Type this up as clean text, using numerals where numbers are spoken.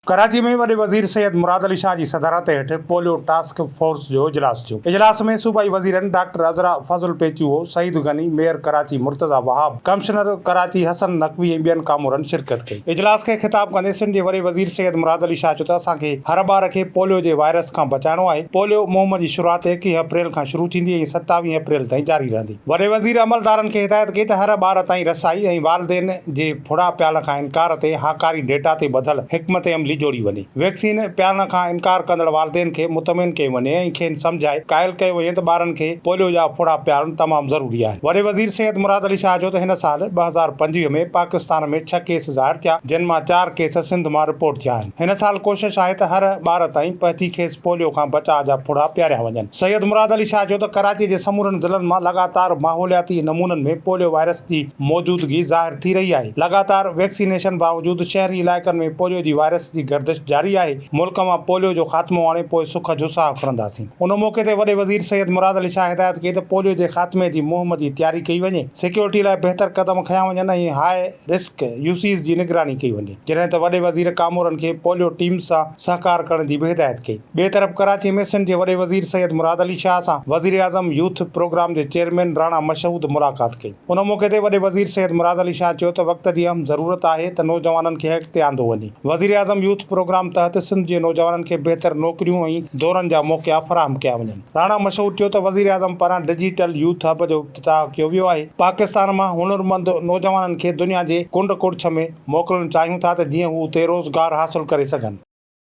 कराची में वॾे वज़ीर सैयद मुराद अली शाह जी सदारत हेठि पोलियो टास्क फोर्स जो इजलास थियो। इजलास में सूबाई वज़ीरनि डॉक्टर अज़रा फज़ल पेचुओ, सईद गनी, मेयर कराची मुर्तज़ा वहाब, कमिश्नर कराची हसन नकवी ऐं ॿियनि कामोरनि शिरकत कई। इजलास खे ख़िताब कंदे सिंध जे वॾे वज़ीर सैयद मुराद अली शाह चयो त असांखे हर ॿार खे पोलियो जे वायरस खां बचाइणो आहे। पोलियो मुहिम जी शुरूआत 21 अप्रैल खां शुरू थींदी ऐं 27 अप्रैल ताईं जारी रहंदी। वॾे वज़ीर अमलदारनि खे हिदायत कई त हर ॿार ताईं रसाई ऐं वालिदेन जे फुड़ा प्याल खां इनकार ते हाकारी डेटा ते ॿधल हिकमत अमली जोड़ी वञे। वैक्सीन प्यालण खां इनकार कंदड़ वालिदेन खे मुतमिन कयो वञे ऐं खेनि सम्झाए क़ाइल कयो वञे त ॿारनि खे पोलियो जा फुड़ा प्यालण तमामु ज़रूरी आहे। वॾे वज़ीर सैयद मुराद अली शाह जो त हिन साल 2025 में पाकिस्तान में 6 केस ज़ाहिर थिया, जिन मां 4 केस सिंध मां रिपोर्ट थिया आहिनि। हिन साल कोशिश आहे त हर ॿार ताईं पहुची खेसि पोलियो खां बचाव जा फुड़ा पियारिया वञनि। सैयद मुराद अली शाह जो त कराची जे समूरनि ज़िलनि मां लगातार माहौलियाती नमूननि में पोलियो वायरस जी मौजूदगी ज़ाहिर थी रही आहे। लगातार वैक्सीनेशन बावजूदि शहरी इलाइक़नि में पोलियो जी वायरस जी गर्दिश जारी आहे। मुल्क मां पोलियो जो ख़ात्मो आणे पोइ सुख जो साह खणंदासीं। उन मौक़े ते वॾे वज़ीर सैयद मुराद अली शाह हिदायत कई त पोलियो जे ख़ात्मे जी मुहिम जी तयारी कई वञे, सिक्योरिटी लाइ बहितर क़दम खयां वञनि ऐं हाई रिस्क यूसीज़ जी निगरानी कई वञे। जॾहिं त वॾे वज़ीर कामोरनि खे पोलियो टीम सां सहकार करण जी बि हिदायत कई। ॿिए तरफ़ कराची में सिंध जे वॾे वज़ीर सैयद मुराद अली शाह सां वज़ीर आज़म यूथ प्रोग्राम जे चेयरमैन राणा मशहूद मुलाक़ात कई। उन मौक़े ते वॾे वज़ीर सैयद मुराद अली शाह चयो त वक़्त जी अहम ज़रूरत आहे त नौजवाननि खे अॻिते आंदो वञे। वज़ीर आज़म यूथ प्रोग्राम तहत सिंध जे नौजवाननि खे बहितर नौकरियूं ऐं दौरनि जा मौक़ा फराहम कया वञनि। राणा मशहूद चयो त वज़ीर आज़म पारां डिजिटल यूथ हब जो इफ्तिताह कयो वियो आहे। पाकिस्तान मां हुनरमंद नौजवाननि खे दुनिया जे कुंड कुड़िछ में मोकिलणु चाहियूं था त जीअं हू उते रोज़गार हासिल करे सघनि।